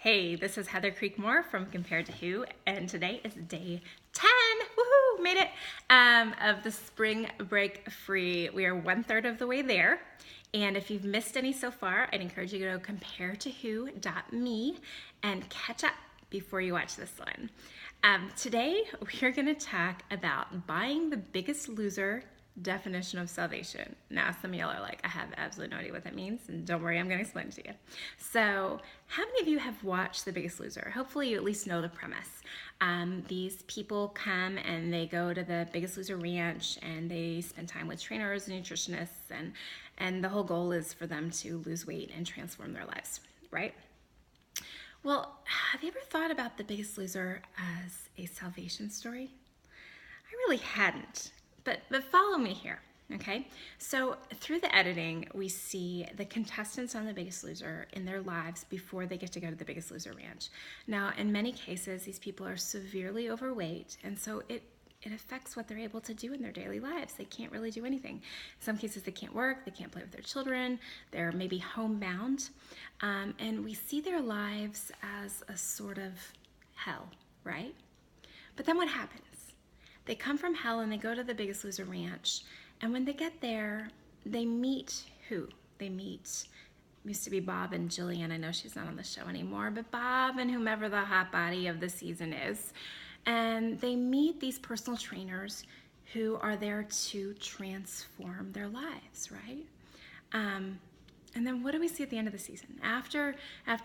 Hey, this is Heather Creekmore from Compared to Who, and today is day 10. Woohoo! Made it! Of the spring break free. We are 1/3 of the way there. And if you've missed any so far, I'd encourage you to go comparedtowho.me and catch up before you watch this one. Today, we're going to talk about buying the Biggest Loser definition of salvation. Now, some of y'all are like, I have absolutely no idea what that means, and don't worry, I'm going to explain it to you. So, how many of you have watched The Biggest Loser? Hopefully, you at least know the premise. These people come and they go to the Biggest Loser ranch and they spend time with trainers and nutritionists, and the whole goal is for them to lose weight and transform their lives, right? Well, have you ever thought about The Biggest Loser as a salvation story? I really hadn't, but follow me here, okay? So through the editing, we see the contestants on The Biggest Loser in their lives before they get to go to the Biggest Loser ranch. Now, in many cases, these people are severely overweight, and so it affects what they're able to do in their daily lives. They can't really do anything. In some cases, they can't work, they can't play with their children, they're maybe homebound, and we see their lives as a sort of hell, right? But then what happens? They come from hell and they go to the Biggest Loser ranch, and when they get there, they meet who? They meet, used to be Bob and Jillian. I know she's not on the show anymore, but Bob and whomever the hot body of the season is. And they meet these personal trainers who are there to transform their lives, right? And then what do we see at the end of the season? After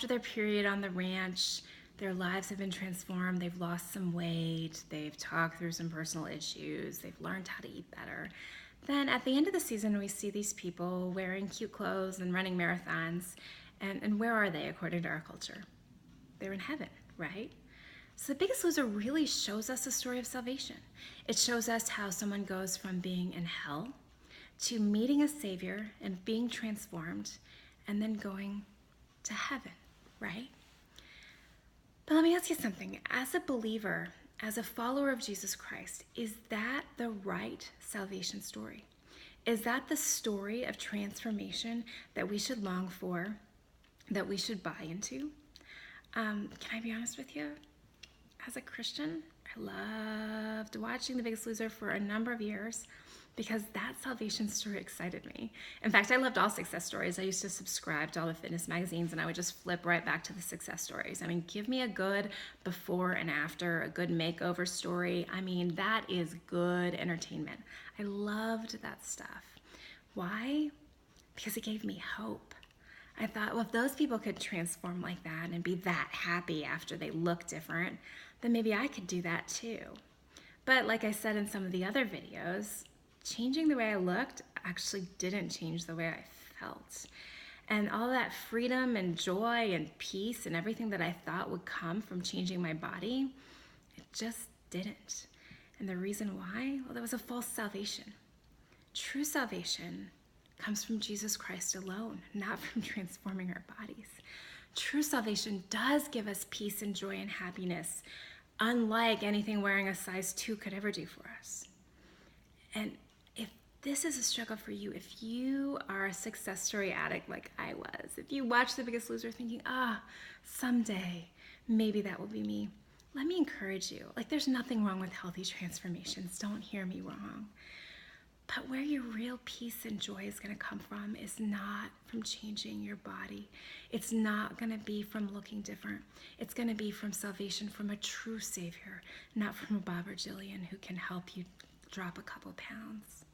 their period on the ranch, their lives have been transformed. They've lost some weight. They've talked through some personal issues. They've learned how to eat better. Then at the end of the season, we see these people wearing cute clothes and running marathons. And where are they according to our culture? They're in heaven, right? So The Biggest Loser really shows us a story of salvation. It shows us how someone goes from being in hell to meeting a Savior and being transformed and then going to heaven, right? But let me ask you something. As a believer, as a follower of Jesus Christ, is that the right salvation story? Is that the story of transformation that we should long for, that we should buy into? Can I be honest with you? As a Christian, I loved watching The Biggest Loser for a number of years because that salvation story excited me. In fact, I loved all success stories. I used to subscribe to all the fitness magazines and I would just flip right back to the success stories. I mean, give me a good before and after, a good makeover story. I mean, that is good entertainment. I loved that stuff. Why? Because it gave me hope. I thought, well, if those people could transform like that and be that happy after they look different, then maybe I could do that too. But like I said in some of the other videos, changing the way I looked actually didn't change the way I felt. And all that freedom and joy and peace and everything that I thought would come from changing my body, it just didn't. And the reason why? Well, that was a false salvation. True salvation comes from Jesus Christ alone, not from transforming our bodies. True salvation does give us peace and joy and happiness, unlike anything wearing a size 2 could ever do for us. And if this is a struggle for you, if you are a success story addict like I was, if you watch The Biggest Loser thinking, someday maybe that will be me, let me encourage you. Like, there's nothing wrong with healthy transformations. Don't hear me wrong. But where your real peace and joy is going to come from is not from changing your body. It's not going to be from looking different. It's going to be from salvation from a true Savior, not from a Bob or Jillian who can help you drop a couple pounds.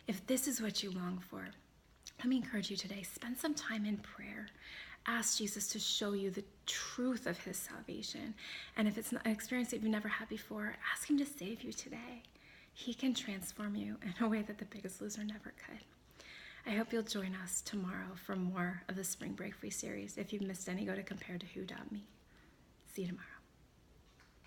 If this is what you long for, let me encourage you today, spend some time in prayer. Ask Jesus to show you the truth of his salvation. And if it's not an experience that you've never had before, ask him to save you today. He can transform you in a way that The Biggest Loser never could. I hope you'll join us tomorrow for more of the Spring Break Free series. If you've missed any, go to comparedtowho.me. See you tomorrow.